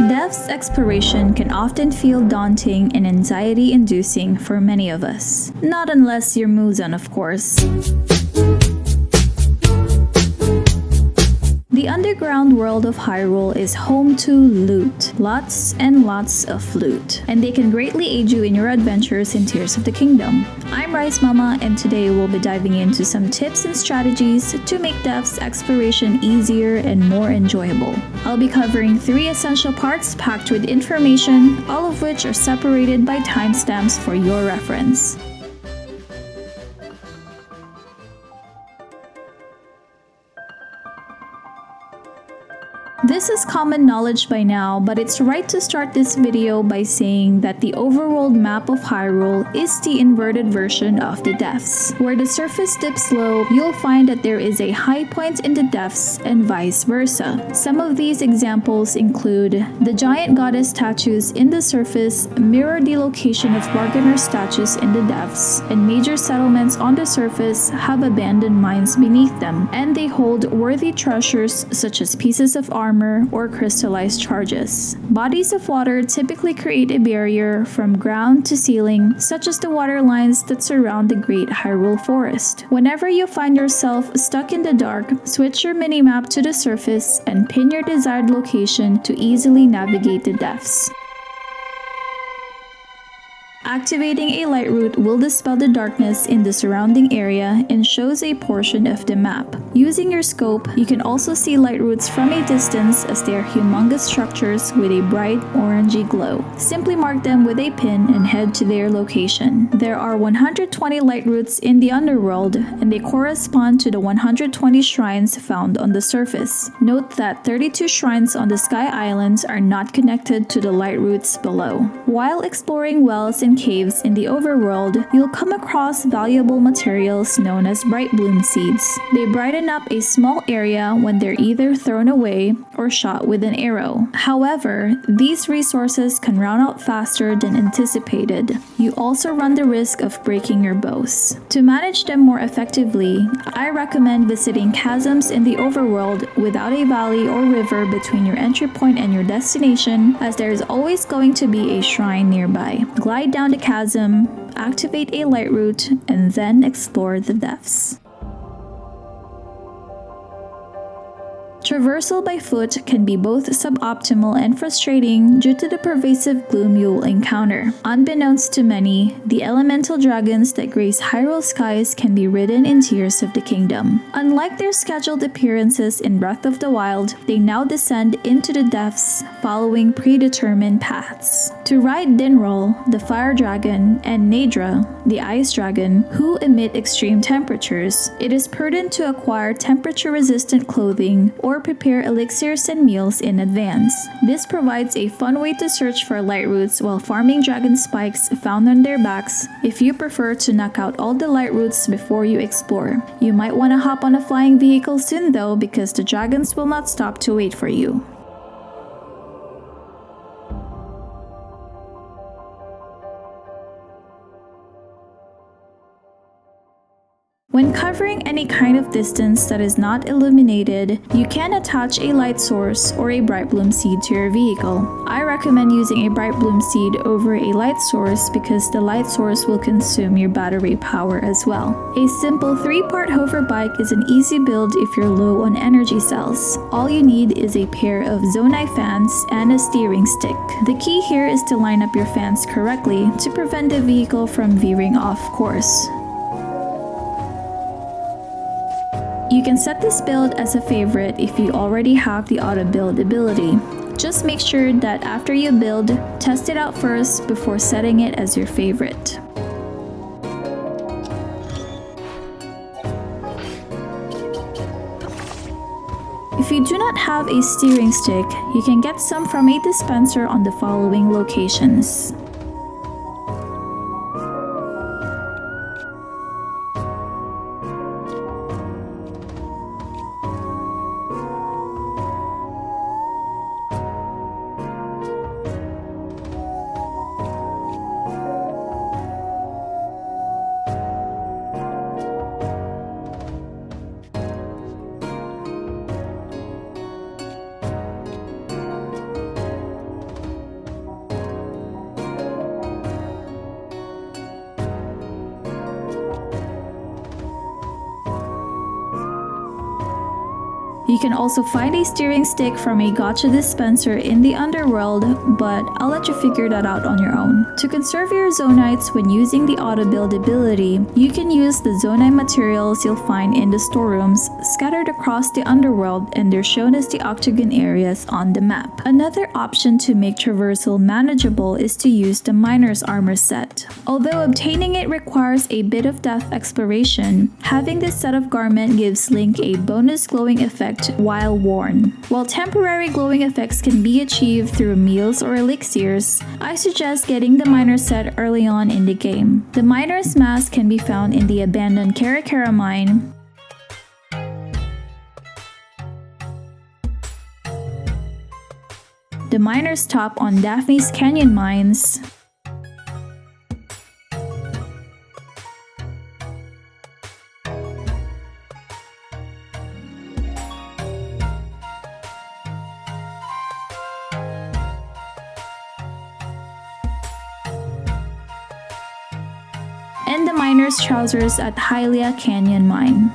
Depths exploration can often feel daunting and anxiety-inducing for many of us. Not unless you're Muzan, of course. The underground world of Hyrule is home to loot. Lots and lots of loot. And they can greatly aid you in your adventures in Tears of the Kingdom. I'm Rice Mama, and today we'll be diving into some tips and strategies to make Depths exploration easier and more enjoyable. I'll be covering 3 essential parts packed with information, all of which are separated by timestamps for your reference. This is common knowledge by now, but it's right to start this video by saying that the overworld map of Hyrule is the inverted version of the depths. Where the surface dips low, you'll find that there is a high point in the depths and vice versa. Some of these examples include the giant goddess statues in the surface mirror the location of bargainer statues in the depths, and major settlements on the surface have abandoned mines beneath them, and they hold worthy treasures such as pieces of armor or crystallized charges. Bodies of water typically create a barrier from ground to ceiling, such as the water lines that surround the Great Hyrule Forest. Whenever you find yourself stuck in the dark, switch your minimap to the surface and pin your desired location to easily navigate the depths. Activating a light route will dispel the darkness in the surrounding area and shows a portion of the map. Using your scope, you can also see light routes from a distance as they are humongous structures with a bright orangey glow. Simply mark them with a pin and head to their location. There are 120 light routes in the underworld, and they correspond to the 120 shrines found on the surface. Note that 32 shrines on the Sky Islands are not connected to the light routes below. While exploring wells and caves in the overworld, you'll come across valuable materials known as bright bloom seeds. They brighten up a small area when they're either thrown away or shot with an arrow. However, these resources can run out faster than anticipated. You also run the risk of breaking your bows. To manage them more effectively, I recommend visiting chasms in the overworld without a valley or river between your entry point and your destination, as there is always going to be a shrine nearby. Glide down the chasm, activate a light route, and then explore the depths. Traversal by foot can be both suboptimal and frustrating due to the pervasive gloom you'll encounter. Unbeknownst to many, the elemental dragons that grace Hyrule skies can be ridden in Tears of the Kingdom. Unlike their scheduled appearances in Breath of the Wild, they now descend into the depths following predetermined paths. To ride Dinrol, the fire dragon, and Nadra, the ice dragon, who emit extreme temperatures, it is prudent to acquire temperature-resistant clothing or prepare elixirs and meals in advance. This provides a fun way to search for light routes while farming dragon spikes found on their backs if you prefer to knock out all the light routes before you explore. You might want to hop on a flying vehicle soon though, because the dragons will not stop to wait for you. When covering any kind of distance that is not illuminated, you can attach a light source or a bright bloom seed to your vehicle. I recommend using a bright bloom seed over a light source because the light source will consume your battery power as well. A simple 3-part hover bike is an easy build if you're low on energy cells. All you need is a pair of Zonai fans and a steering stick. The key here is to line up your fans correctly to prevent the vehicle from veering off course. You can set this build as a favorite if you already have the auto build ability. Just make sure that after you build, test it out first before setting it as your favorite. If you do not have a steering stick, you can get some from a dispenser on the following locations. You can also find a steering stick from a gacha dispenser in the underworld, but I'll let you figure that out on your own. To conserve your zonites when using the auto build ability, you can use the zonite materials you'll find in the storerooms scattered across the underworld, and they're shown as the octagon areas on the map. Another option to make traversal manageable is to use the miner's armor set. Although obtaining it requires a bit of depth exploration, having this set of garment gives Link a bonus glowing effect while worn. While temporary glowing effects can be achieved through meals or elixirs, I suggest getting the miner set early on in the game. The miner's mask can be found in the abandoned Karakara mine, the miner's top on Daphne's Canyon mines, and the miner's trousers at Hylia Canyon mine.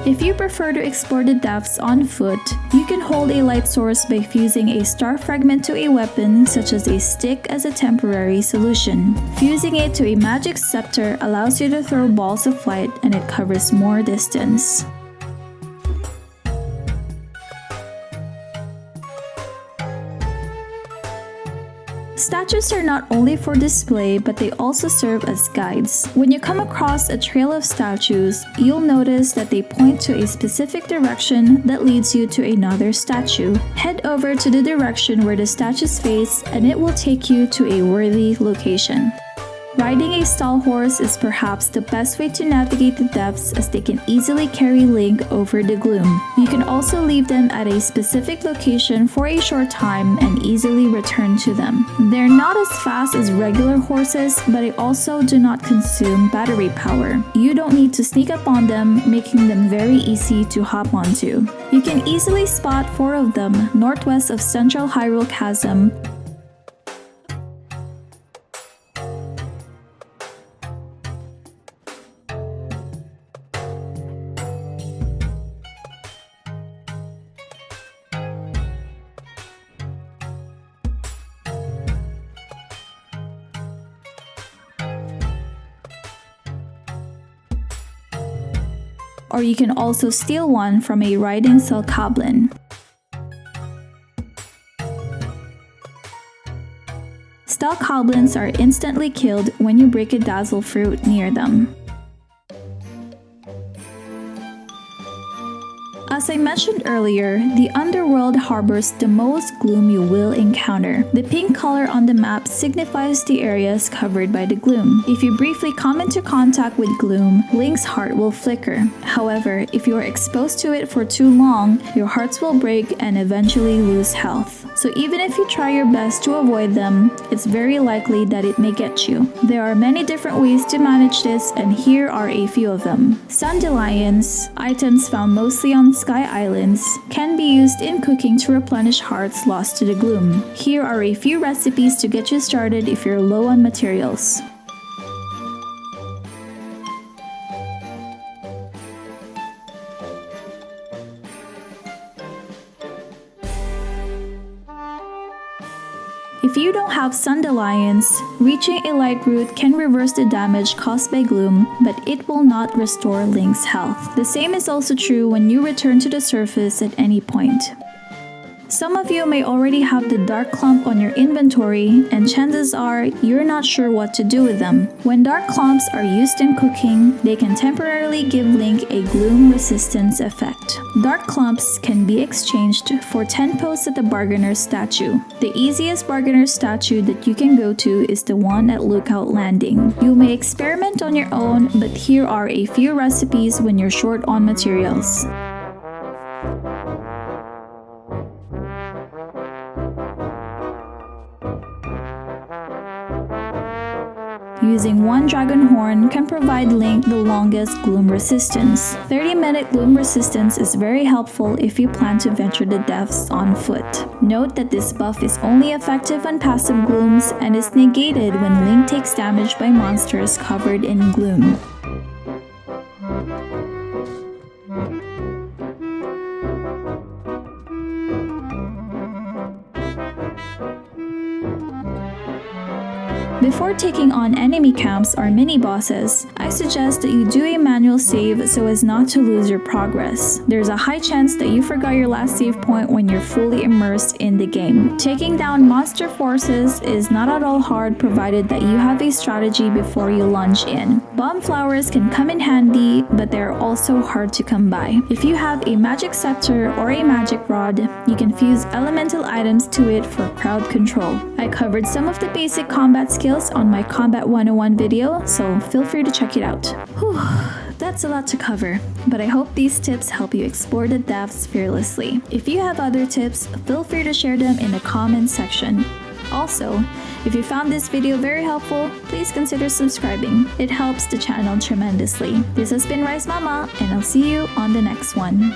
If you prefer to explore the depths on foot, you can hold a light source by fusing a star fragment to a weapon such as a stick as a temporary solution. Fusing it to a magic scepter allows you to throw balls of light, and it covers more distance. Statues are not only for display, but they also serve as guides. When you come across a trail of statues, you'll notice that they point to a specific direction that leads you to another statue. Head over to the direction where the statues face, and it will take you to a worthy location. Riding a Stalhorse is perhaps the best way to navigate the depths, as they can easily carry Link over the Gloom. You can also leave them at a specific location for a short time and easily return to them. They're not as fast as regular horses, but they also do not consume battery power. You don't need to sneak up on them, making them very easy to hop onto. You can easily spot 4 of them northwest of Central Hyrule Chasm, or you can also steal one from a riding Selkablin. Stalhorses are instantly killed when you break a Dazzlefruit near them. As I mentioned earlier, the underworld harbors the most gloom you will encounter. The pink color on the map signifies the areas covered by the gloom. If you briefly come into contact with gloom, Link's heart will flicker. However, if you are exposed to it for too long, your hearts will break and eventually lose health. So even if you try your best to avoid them, it's very likely that it may get you. There are many different ways to manage this, and here are a few of them. Sundelions, items found mostly on Sky Islands, can be used in cooking to replenish hearts lost to the gloom. Here are a few recipes to get you started if you're low on materials. If you don't have Sundelions, reaching a light route can reverse the damage caused by gloom, but it will not restore Link's health. The same is also true when you return to the surface at any point. Some of you may already have the dark clump on your inventory, and chances are you're not sure what to do with them. When dark clumps are used in cooking, they can temporarily give Link a gloom resistance effect. Dark clumps can be exchanged for 10 posts at the Bargainer's statue. The easiest Bargainer's statue that you can go to is the one at Lookout Landing. You may experiment on your own, but here are a few recipes when you're short on materials. Using one dragon horn can provide Link the longest gloom resistance. 30-minute gloom resistance is very helpful if you plan to venture the depths on foot. Note that this buff is only effective on passive glooms and is negated when Link takes damage by monsters covered in gloom. Before taking on enemy camps or mini-bosses, I suggest that you do a manual save so as not to lose your progress. There's a high chance that you forgot your last save point when you're fully immersed in the game. Taking down monster forces is not at all hard provided that you have a strategy before you launch in. Bomb flowers can come in handy, but they're also hard to come by. If you have a magic scepter or a magic rod, you can fuse elemental items to it for crowd control. I covered some of the basic combat skills on my Combat 101 video, so feel free to check it out. Whew. That's a lot to cover, but I hope these tips help you explore the depths fearlessly. If you have other tips, feel free to share them in the comments section. Also, if you found this video very helpful, please consider subscribing. It helps the channel tremendously. This has been Rice Mama, and I'll see you on the next one.